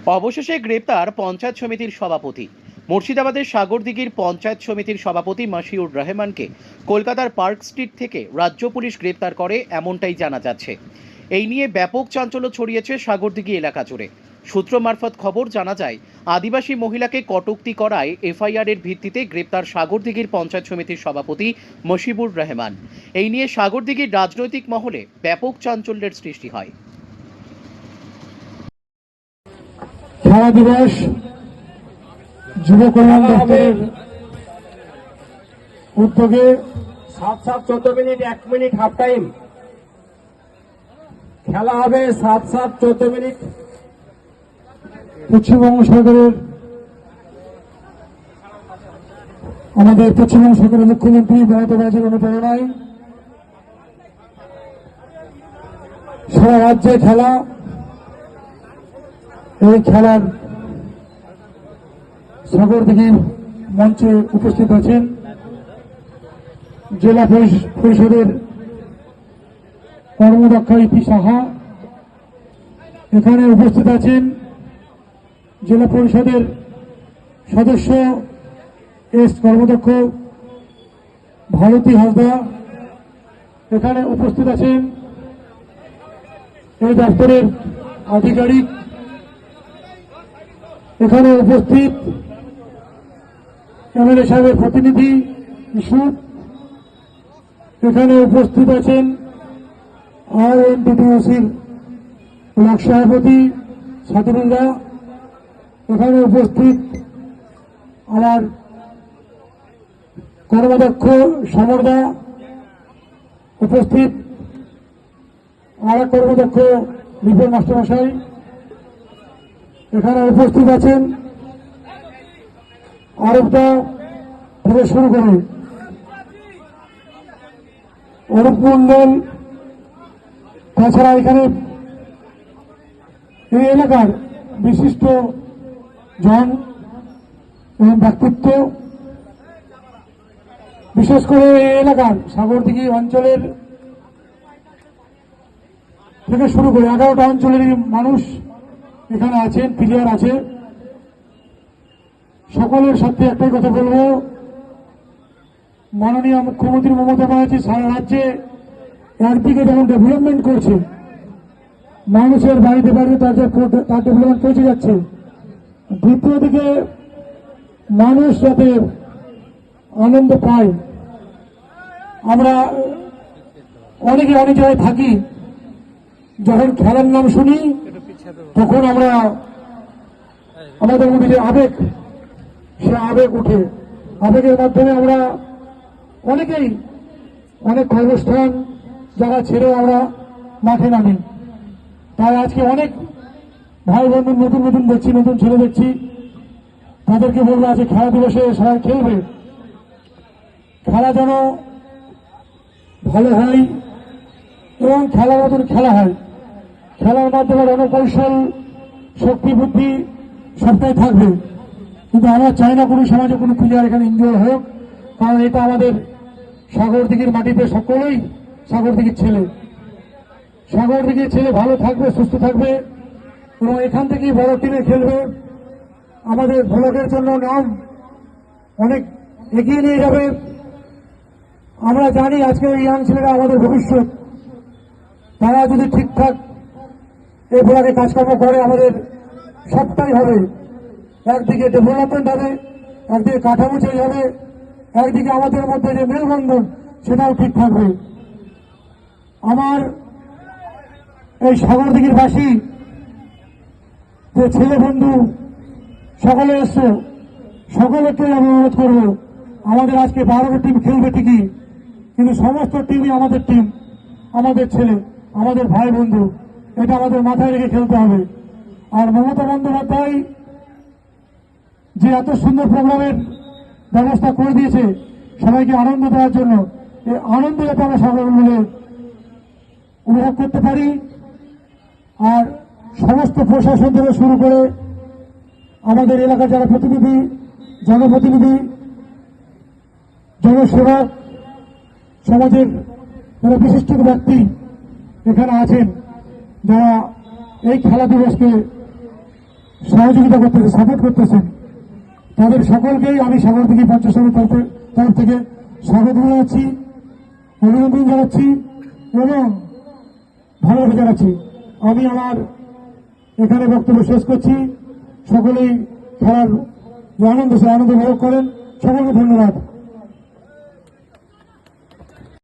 অবশেষে গ্রেপ্তার পঞ্চায়েত সমিতির সভাপতি। মুর্শিদাবাদের সাগরদিঘির পঞ্চায়েত সমিতির সভাপতি মশিউর রহমানকে কলকাতার পার্ক স্ট্রিট থেকে রাজ্য পুলিশ গ্রেপ্তার করে, এমনটাই জানা যাচ্ছে। এই নিয়ে ব্যাপক চাঞ্চল্য ছড়িয়েছে সাগরদিঘি এলাকা জুড়ে। সূত্র মারফত খবর জানা যায়, আদিবাসী মহিলাকে কটূক্তি করায় এফআইআর এর ভিত্তিতে গ্রেপ্তার সাগরদিঘির পঞ্চায়েত সমিতির সভাপতি মশিবুর রহমান। এই নিয়ে সাগরদিঘির রাজনৈতিক মহলে ব্যাপক চাঞ্চল্যের সৃষ্টি হয়। খেলা দিবস যুব কল্যাণ দপ্তরের উদ্যোগে 7-7-14 মিনিট 1 মিনিট হাফ টাইম খেলা হবে। 7-7-14 মিনিট। পশ্চিমবঙ্গ সরকারের আমাদের পশ্চিমবঙ্গ সরকারের মুখ্যমন্ত্রী মমতা ব্যানার্জির অনুপ্রেরণায় সারা রাজ্যে খেলা। এই খেলার সাগরদিঘি মঞ্চে উপস্থিত আছেন জেলা পরিষদের কর্মদক্ষ ইপি সাহা। এখানে উপস্থিত আছেন জেলা পরিষদের সদস্য এস কর্মদক্ষ ভারতী হাসদা। এখানে উপস্থিত আছেন এই দপ্তরের আধিকারিক। এখানে উপস্থিত এমএলএ সাহেবের প্রতিনিধি ইস্যু। এখানে উপস্থিত আছেন আরএনটিটিওসির ব্লক সভাপতি সাদুল্লাহ। এখানে উপস্থিত আমার কর্মদক্ষ সমরদা। উপস্থিত আর এক কর্মদক্ষ বিপুল মাস্টারমশাই। এখানে উপস্থিত আছেন আরবদা থেকে শুরু করে অরূপ মন্ডল। তাছাড়া এখানে এই এলাকার বিশিষ্ট জন এবং ব্যক্তিত্ব, বিশেষ করে এই এলাকার সাগরদিঘি অঞ্চলের থেকে শুরু করে 11টা অঞ্চলের মানুষ এখানে আছেন, প্লেয়ার আছে। সকলের সাথে একটাই কথা বলবো, মাননীয় মুখ্যমন্ত্রী মমতা ব্যানার্জি সারা রাজ্যে একদিকে যেমন ডেভেলপমেন্ট করছে, মানুষের বাড়িতে বাড়িতে তার ডেভেলপমেন্ট পৌঁছে যাচ্ছে, দ্বিতীয় দিকে মানুষ যাতে আনন্দ পায়। আমরা অনেকে অনেক জায়গায় থাকি, যখন খেলার নাম শুনি তখন আমরা আমাদের মধ্যে যে আবেগ, সে আবেগ উঠে। আবেগের মাধ্যমে আমরা অনেকেই অনেক কর্মস্থান যারা ছেড়ে আমরা মাঠে নামি। তাই আজকে অনেক ভাই বন্ধু নতুন নতুন দেখছি, নতুন ছেলে দেখছি, তাদেরকে বলবো আজকে খেলা দিবসে সবাই খেলবে, খেলা যেন ভালো হয় এবং খেলার মতন খেলা হয়। খেলার মাধ্যমে রণকৌশল, শক্তি, বুদ্ধি সবটাই থাকবে। কিন্তু আমরা চাই না কোনো সমাজে কোনো প্লেয়ার এখানে ইনজয় হোক, কারণ এটা আমাদের সাগরদিঘির মাটিতে সকলেই সাগরদিঘির ছেলে। সাগরদিঘির ছেলে ভালো থাকবে, সুস্থ থাকবে এবং এখান থেকেই বড় টিমে খেলবে। আমাদের ব্লকের জন্য নাম অনেক এগিয়ে নিয়ে যাবে। আমরা জানি আজকে এই ইয়াং ছেলেরা আমাদের ভবিষ্যৎ। তারা যদি ঠিকঠাক এই ব্লকে কাজকর্ম করে আমাদের সবটাই হবে। একদিকে ডেভেলপমেন্ট হবে, একদিকে কাঠামো চেঞ্জ হবে, একদিকে আমাদের মধ্যে যে মেলবন্ধন সেটাও ঠিক থাকবে। আমার এই সাগরদিঘির বাসী যে ছেলে বন্ধু সকলে এসছে, সকলকে আমি অনুরোধ করব, আমাদের আজকে 12টা টিম খেলবে ঠিকই, কিন্তু সমস্ত টিমই আমাদের টিম, আমাদের ছেলে, আমাদের ভাই বন্ধু। এটা আমাদের মাথায় রেখে খেলতে হবে। আর মমতা বন্দ্যোপাধ্যায় যে এত সুন্দর প্রোগ্রামের ব্যবস্থা করে দিয়েছে সবাইকে আনন্দ দেওয়ার জন্য, এই আনন্দ যাতে আমরা সকলে মিলে উপভোগ করতে পারি। আর সমস্ত প্রশাসন থেকে শুরু করে আমাদের এলাকার যারা প্রতিনিধি, জনপ্রতিনিধি, জনসেবক, সমাজের যারা বিশিষ্ট ব্যক্তি এখানে আছেন, যারা এই খেলা দিবসকে সহযোগিতা করতেছে, সাপোর্ট করতেছেন, তাদের সকলকেই আমি সাগরদিঘি পঞ্চায়েত সমিতির তরফ থেকে স্বাগত জানাচ্ছি, অভিনন্দন জানাচ্ছি এবং ভালোবাসা জানাচ্ছি। আমি আমার এখানে বক্তব্য শেষ করছি। সকলেই খেলার যে আনন্দ, সে আনন্দ উপভোগ করেন। সকলকে ধন্যবাদ।